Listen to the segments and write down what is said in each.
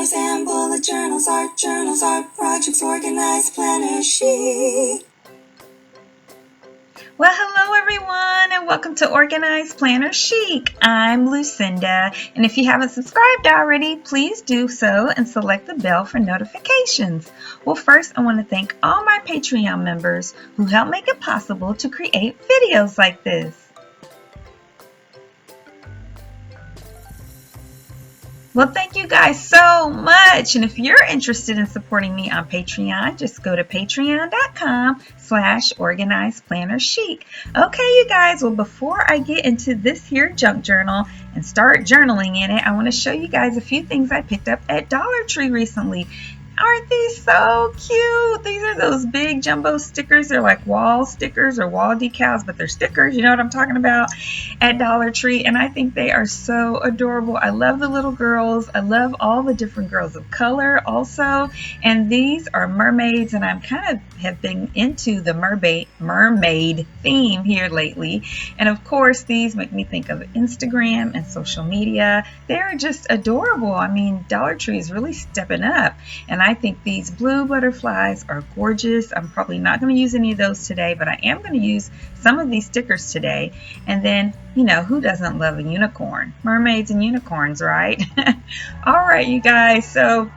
planners and bullet journals, art projects, organized planner chic. Well, hello everyone, and welcome to Organized Planner Chic. I'm Lucinda, and if you haven't subscribed already, please do so and select the bell for notifications. Well, first, I want to thank all my Patreon members who help make it possible to create videos like this. Well, thank you guys so much. And if you're interested in supporting me on Patreon, just go to patreon.com/organizedplannerchic. Okay, you guys, well, before I get into this here junk journal and start journaling in it, I want to show you guys a few things I picked up at Dollar Tree recently. Aren't these so cute? These are those big jumbo stickers. They're like wall stickers or wall decals, but they're stickers. You know what I'm talking about, at Dollar Tree. And I think they are so adorable. I love the little girls. I love all the different girls of color also. And these are mermaids, and I'm kind of have been into the mermaid theme here lately. And of course, these make me think of Instagram and social media. They're just adorable. I mean, Dollar Tree is really stepping up. And I think these blue butterflies are gorgeous. I'm probably not going to use any of those today, but I am going to use some of these stickers today. And then, you know, who doesn't love a unicorn? Mermaids and unicorns, right? All right, you guys. So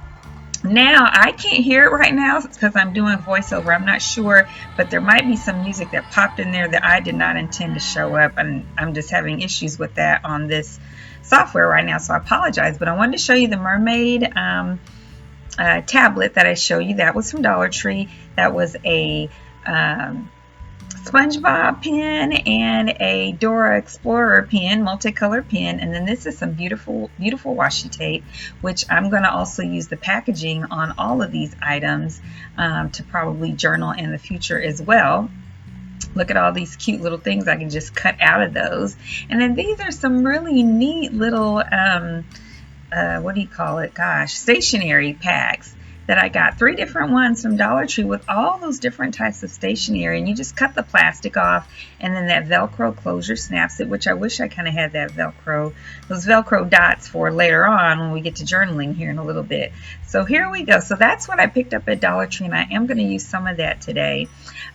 now I can't hear it right now because I'm doing voiceover. I'm not sure, but there might be some music that popped in there that I did not intend to show up, and I'm just having issues with that on this software right now, so I apologize. But I wanted to show you the Mermaid tablet that I show you. That was from Dollar Tree. That was a SpongeBob pen and a Dora Explorer pen, multicolor pen, and then this is some beautiful washi tape, which I'm going to also use the packaging on all of these items to probably journal in the future as well. Look at all these cute little things I can just cut out of those. And then these are some really neat little what do you call it? Gosh, stationery packs that I got. 3 different ones from Dollar Tree with all those different types of stationery. And you just cut the plastic off, and then that Velcro closure snaps it, which I wish I kind of had that those Velcro dots for later on when we get to journaling here in a little bit. So here we go. So that's what I picked up at Dollar Tree, and I am going to use some of that today.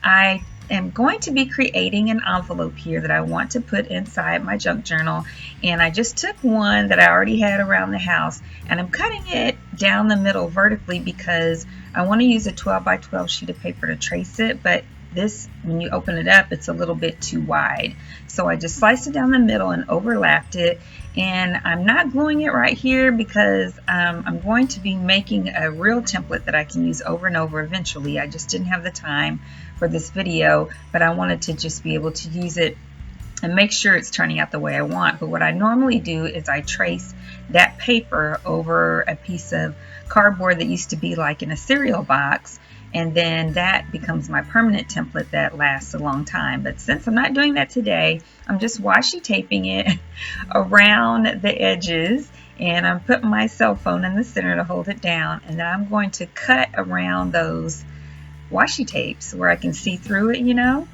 I am going to be creating an envelope here that I want to put inside my junk journal, and I just took one that I already had around the house, and I'm cutting it down the middle vertically because I want to use a 12 by 12 sheet of paper to trace it, but this, when you open it up, it's a little bit too wide. So I just sliced it down the middle and overlapped it, and I'm not gluing it right here because I'm going to be making a real template that I can use over and over eventually. I just didn't have the time for this video, but I wanted to just be able to use it and make sure it's turning out the way I want. But what I normally do is I trace that paper over a piece of cardboard that used to be like in a cereal box, and then that becomes my permanent template that lasts a long time. But since I'm not doing that today, I'm just washi taping it around the edges, and I'm putting my cell phone in the center to hold it down, and then I'm going to cut around those washi tapes where I can see through it, you know,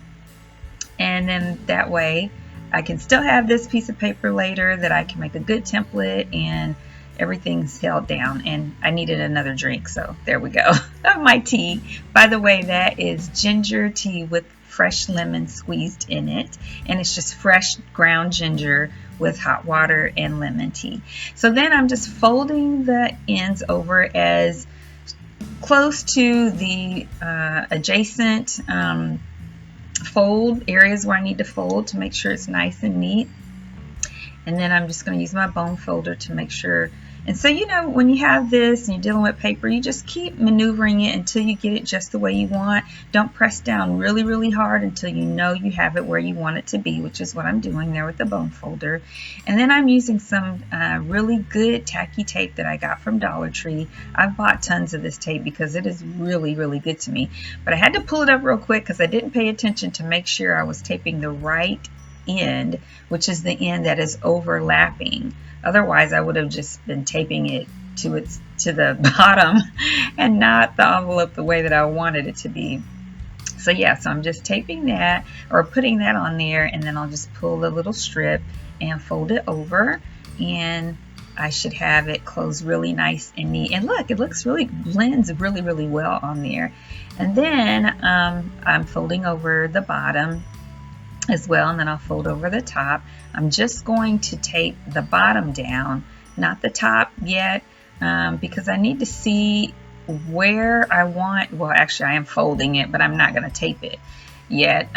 and then that way I can still have this piece of paper later that I can make a good template, and everything's held down. And I needed another drink, so there we go. Of my tea. By the way, that is ginger tea with fresh lemon squeezed in it, and it's just fresh ground ginger with hot water and lemon tea. So then I'm just folding the ends over as close to the adjacent fold areas where I need to fold to make sure it's nice and neat. And then I'm just going to use my bone folder to make sure. And so, you know, when you have this and you're dealing with paper, you just keep maneuvering it until you get it just the way you want. Don't press down really, really hard until you know you have it where you want it to be, which is what I'm doing there with the bone folder. And then I'm using some really good tacky tape that I got from Dollar Tree. I've bought tons of this tape because it is really, really good to me. But I had to pull it up real quick because I didn't pay attention to make sure I was taping the right end, which is the end that is overlapping. Otherwise, I would have just been taping it to the bottom and not the envelope the way that I wanted it to be. So yeah, so I'm just taping that or putting that on there, and then I'll just pull the little strip and fold it over, and I should have it closed really nice and neat. And look, it looks really, blends really, really well on there. And then I'm folding over the bottom as well, and then I'll fold over the top. I'm just going to tape the bottom down, not the top yet, because I need to see where I want, well, actually I am folding it, but I'm not going to tape it yet,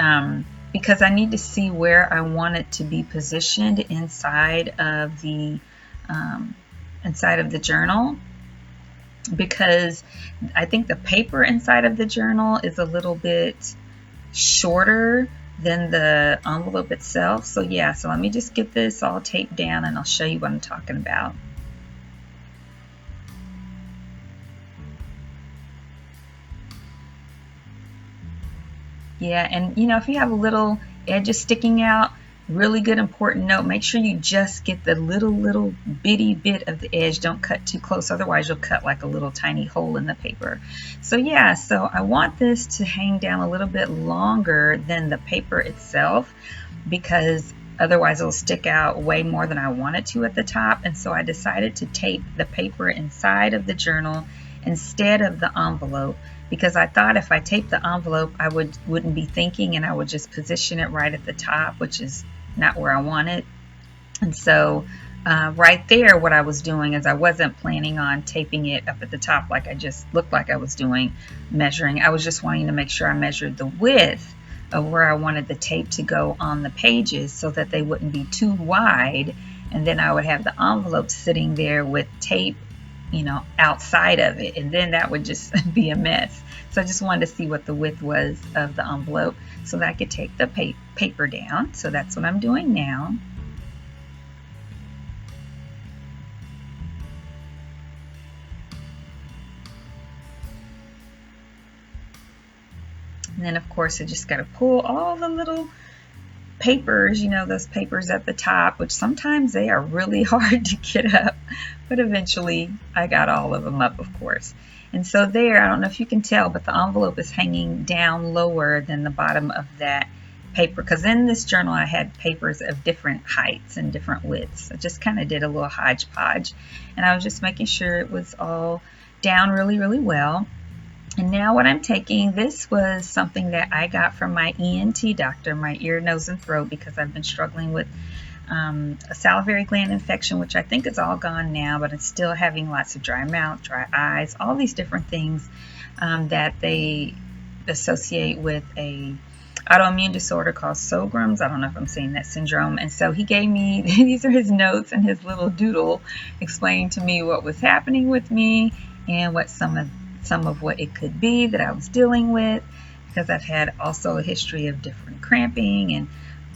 because I need to see where I want it to be positioned inside of the journal, because I think the paper inside of the journal is a little bit shorter than the envelope itself. So yeah, so let me just get this all taped down and I'll show you what I'm talking about. Yeah, and you know, if you have a little edges sticking out, really good important note, make sure you just get the little bitty bit of the edge. Don't cut too close, otherwise you'll cut like a little tiny hole in the paper. So yeah, so I want this to hang down a little bit longer than the paper itself, because otherwise it'll stick out way more than I want it to at the top. And so I decided to tape the paper inside of the journal instead of the envelope, because I thought if I taped the envelope, I wouldn't be thinking, and I would just position it right at the top, which is not where I want it. And so right there, what I was doing is I wasn't planning on taping it up at the top like I just looked like I was doing, measuring. I was just wanting to make sure I measured the width of where I wanted the tape to go on the pages so that they wouldn't be too wide, and then I would have the envelope sitting there with tape, you know, outside of it, and then that would just be a mess. So I just wanted to see what the width was of the envelope so that I could take the paper down. So that's what I'm doing now. And then of course I just got to pull all the little papers, you know, those papers at the top, which sometimes they are really hard to get up, but eventually I got all of them up, of course. And so there, I don't know if you can tell, but the envelope is hanging down lower than the bottom of that paper, because in this journal I had papers of different heights and different widths. I just kind of did a little hodgepodge, and I was just making sure it was all down really, really well. And now what I'm taking, this was something that I got from my ENT doctor, my ear, nose, and throat, because I've been struggling with a salivary gland infection, which I think is all gone now, but it's still having lots of dry mouth, dry eyes, all these different things that they associate with a autoimmune disorder called Sjogren's. I don't know if I'm saying that syndrome. And so he gave me, these are his notes and his little doodle explaining to me what was happening with me and what some of what it could be that I was dealing with, because I've had also a history of different cramping and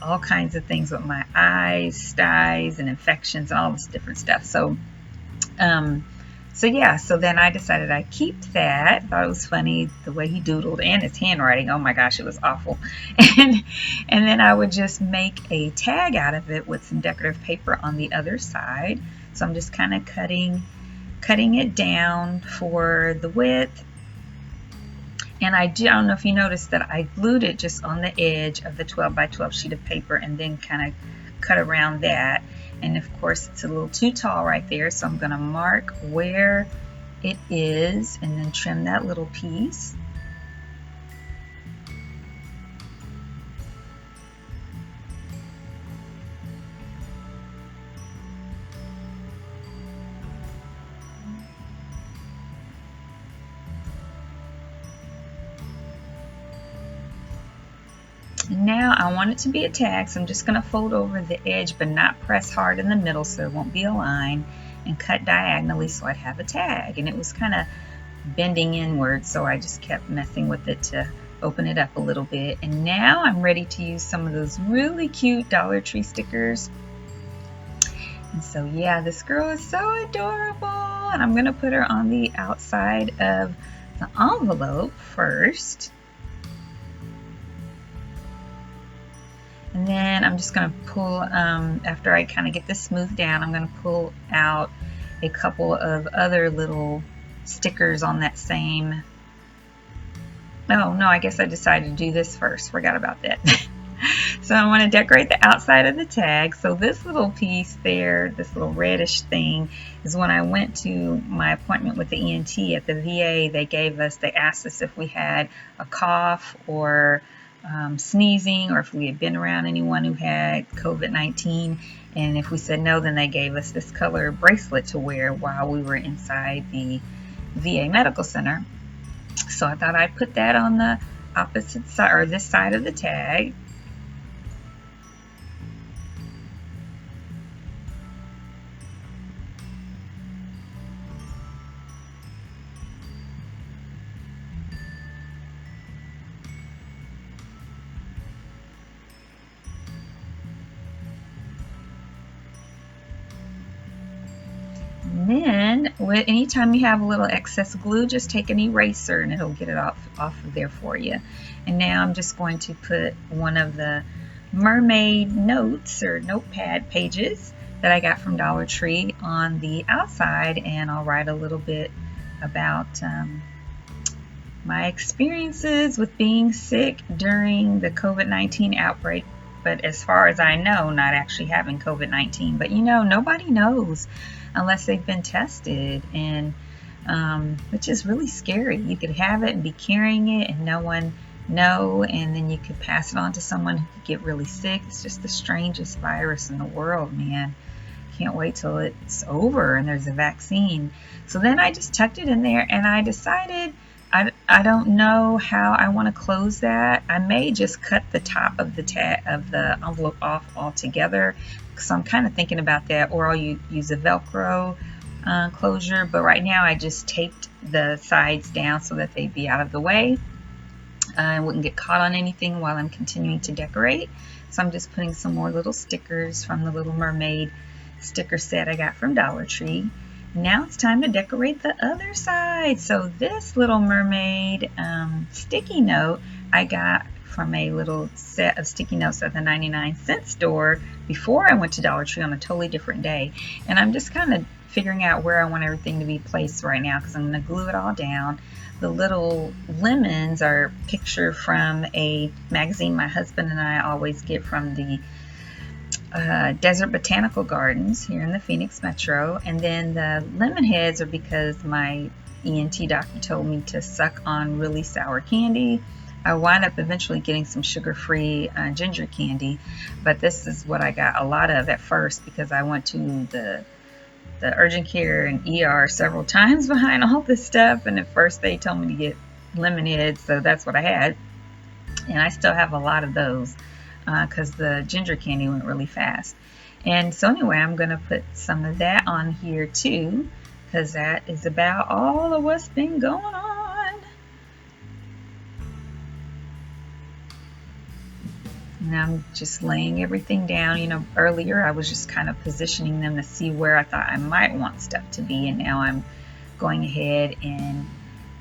all kinds of things with my eyes, styes, and infections, and all this different stuff. So yeah, so then I decided I'd keep that. I thought it was funny the way he doodled, and his handwriting. Oh my gosh, it was awful. And then I would just make a tag out of it with some decorative paper on the other side. So I'm just kind of cutting it down for the width. And I don't know if you noticed that I glued it just on the edge of the 12 by 12 sheet of paper and then kind of cut around that. And of course it's a little too tall right there, so I'm going to mark where it is and then trim that little piece. Now I want it to be a tag, so I'm just going to fold over the edge but not press hard in the middle so there won't be a line, and cut diagonally so I'd have a tag. And it was kind of bending inward, so I just kept messing with it to open it up a little bit. And now I'm ready to use some of those really cute Dollar Tree stickers. And so yeah, this girl is so adorable, and I'm going to put her on the outside of the envelope first. And then I'm just going to pull, after I kind of get this smoothed down, I'm going to pull out a couple of other little stickers on that same, oh no, I guess I decided to do this first, forgot about that. So I want to decorate the outside of the tag. So this little piece there, this little reddish thing, is when I went to my appointment with the ENT at the VA, they asked us if we had a cough or sneezing, or if we had been around anyone who had COVID-19. And if we said no, then they gave us this color bracelet to wear while we were inside the VA Medical Center. So I thought I'd put that on the opposite side, or this side of the tag. And then, anytime you have a little excess glue, just take an eraser and it'll get it off of there for you. And now I'm just going to put one of the Mermaid notes or notepad pages that I got from Dollar Tree on the outside, and I'll write a little bit about my experiences with being sick during the COVID-19 outbreak. But as far as I know, not actually having COVID-19. But nobody knows unless they've been tested, and which is really scary. You could have it and be carrying it and no one know, and then you could pass it on to someone who could get really sick. It's just the strangest virus in the world, man. Can't wait till it's over and there's a vaccine. So then I just tucked it in there, and I decided I don't know how I want to close that. I may just cut the top of the envelope off altogether, so I'm kind of thinking about that, or I'll use a Velcro closure. But right now I just taped the sides down so that they'd be out of the way. I wouldn't get caught on anything while I'm continuing to decorate. So I'm just putting some more little stickers from the Little Mermaid sticker set I got from Dollar Tree. Now it's time to decorate the other side. So this Little Mermaid sticky note I got from a little set of sticky notes at the 99-cent store before I went to Dollar Tree on a totally different day. And I'm just kind of figuring out where I want everything to be placed right now, because I'm going to glue it all down. The little lemons are pictured from a magazine my husband and I always get from the Desert Botanical Gardens here in the Phoenix Metro. And then the lemon heads are because my ENT doctor told me to suck on really sour candy. I wound up eventually getting some sugar-free ginger candy, but this is what I got a lot of at first, because I went to the urgent care and ER several times behind all this stuff, and at first they told me to get lemon heads, so that's what I had. And I still have a lot of those because the ginger candy went really fast. And so anyway, I'm going to put some of that on here too, because that is about all of what's been going on. And I'm just laying everything down. Earlier I was just kind of positioning them to see where I thought I might want stuff to be, and now I'm going ahead and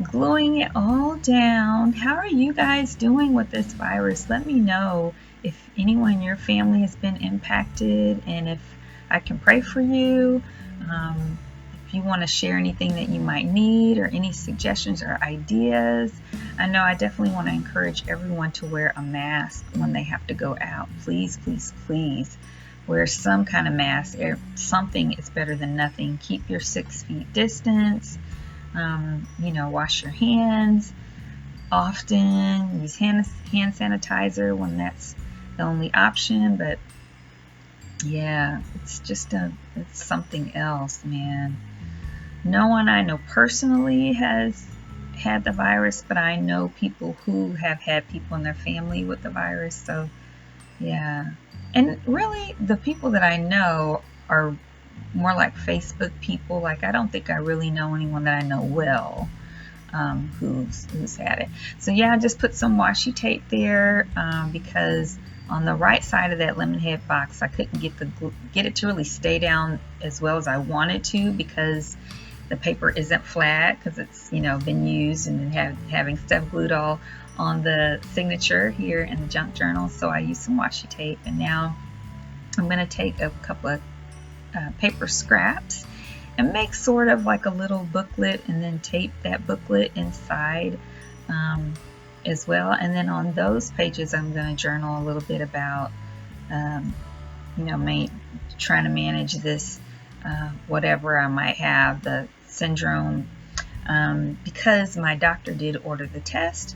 gluing it all down. How are you guys doing with this virus? Let me know if anyone in your family has been impacted, and if I can pray for you. If you want to share anything that you might need, or any suggestions or ideas. I know I definitely want to encourage everyone to wear a mask when they have to go out. Please, please, please wear some kind of mask. Something is better than nothing. Keep your 6 feet distance. Wash your hands often. Use hand sanitizer when that's the only option. But yeah, it's something else, man. No one I know personally has had the virus, but I know people who have had people in their family with the virus. So yeah, and really the people that I know are more like Facebook people. Like, I don't think I really know anyone that I know well who's had it. So yeah, I just put some washi tape there because on the right side of that lemon head box, I couldn't get it to really stay down as well as I wanted to, because the paper isn't flat, because it's been used, and then having stuff glued all on the signature here in the junk journal. So I used some washi tape, and now I'm going to take a couple of paper scraps and make sort of like a little booklet, and then tape that booklet inside as well. And then on those pages, I'm going to journal a little bit about, trying to manage this, whatever I might have, the syndrome, because my doctor did order the test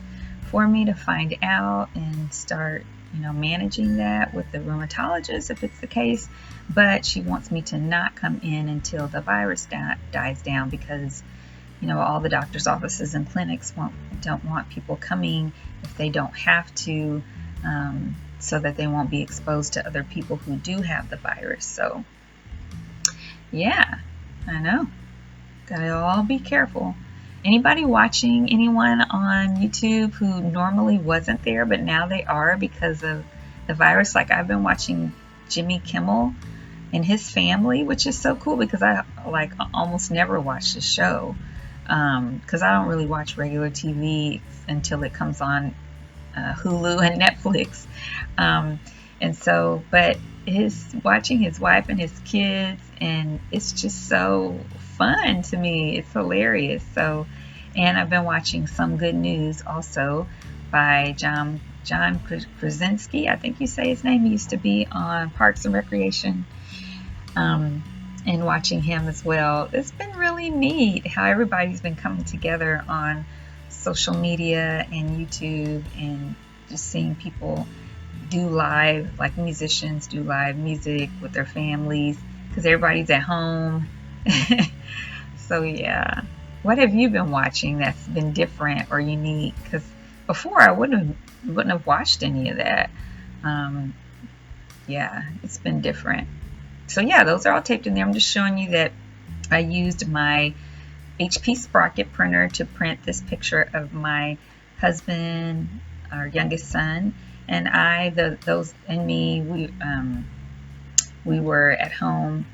for me to find out and start, managing that with the rheumatologist if it's the case. But she wants me to not come in until the virus dies down, because all the doctor's offices and clinics don't want people coming if they don't have to, so that they won't be exposed to other people who do have the virus. So yeah, I know, gotta all be careful. Anybody watching anyone on YouTube who normally wasn't there but now they are because of the virus? Like, I've been watching Jimmy Kimmel and his family, which is so cool because I almost never watch the show, because I don't really watch regular TV until it comes on Hulu and Netflix. And so, but watching his wife and his kids, and it's just so fun to me. It's hilarious. So, and I've been watching Some Good News also by John Krasinski, I think you say his name. He used to be on Parks and Recreation, and watching him as well. It's been really neat how everybody's been coming together on social media and YouTube, and just seeing people do live, like musicians do live music with their families because everybody's at home. So yeah, what have you been watching that's been different or unique? Because before I wouldn't have watched any of that. Yeah, it's been different. So yeah, those are all taped in there. I'm just showing you that I used my HP Sprocket printer to print this picture of my husband, our youngest son, and we were at home.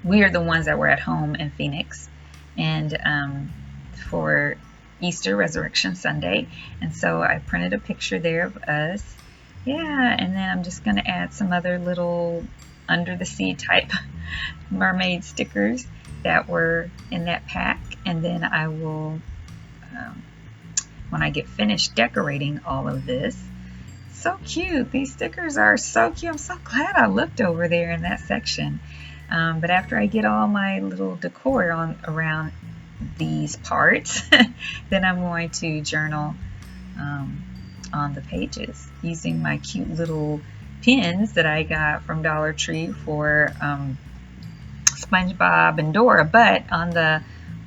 We are the ones that were at home in Phoenix, and for Easter Resurrection Sunday. And so I printed a picture there of us. Yeah, and then I'm just going to add some other little under the sea type mermaid stickers that were in that pack. And then I will, when I get finished decorating all of this, so cute. These stickers are so cute. I'm so glad I looked over there in that section. But after I get all my little decor around these parts, then I'm going to journal on the pages using my cute little pins that I got from Dollar Tree for SpongeBob and Dora. But on the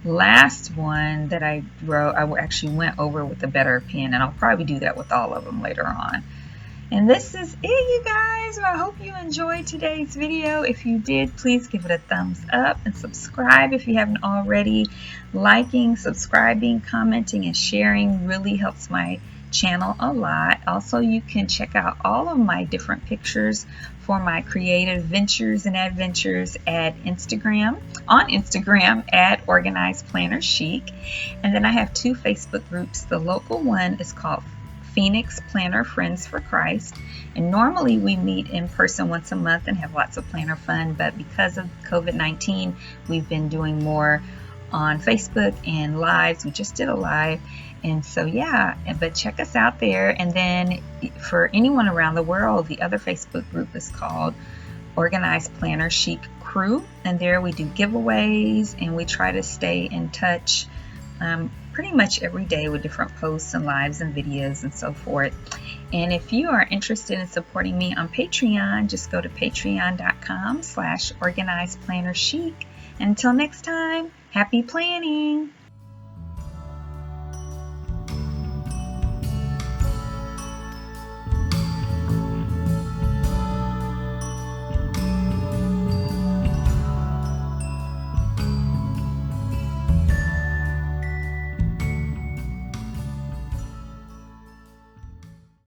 last one that I wrote, I actually went over with a better pen, and I'll probably do that with all of them later on. And this is it, you guys. I hope you enjoyed today's video. If you did, please give it a thumbs up and subscribe if you haven't already. Liking, subscribing, commenting, and sharing really helps my channel a lot. Also, you can check out all of my different pictures for my creative ventures and adventures on Instagram at Organized Planner Chic. And then I have 2 Facebook groups. The local one is called Phoenix Planner Friends for Christ, and normally we meet in person once a month and have lots of planner fun, but because of COVID-19 we've been doing more on Facebook and lives. We just did a live, and so yeah, but check us out there. And then for anyone around the world, the other Facebook group is called Organized Planner Chic Crew, and there we do giveaways and we try to stay in touch pretty much every day with different posts and lives and videos and so forth. And if you are interested in supporting me on Patreon, just go to patreon.com/organizedplannerchic. Until next time, happy planning!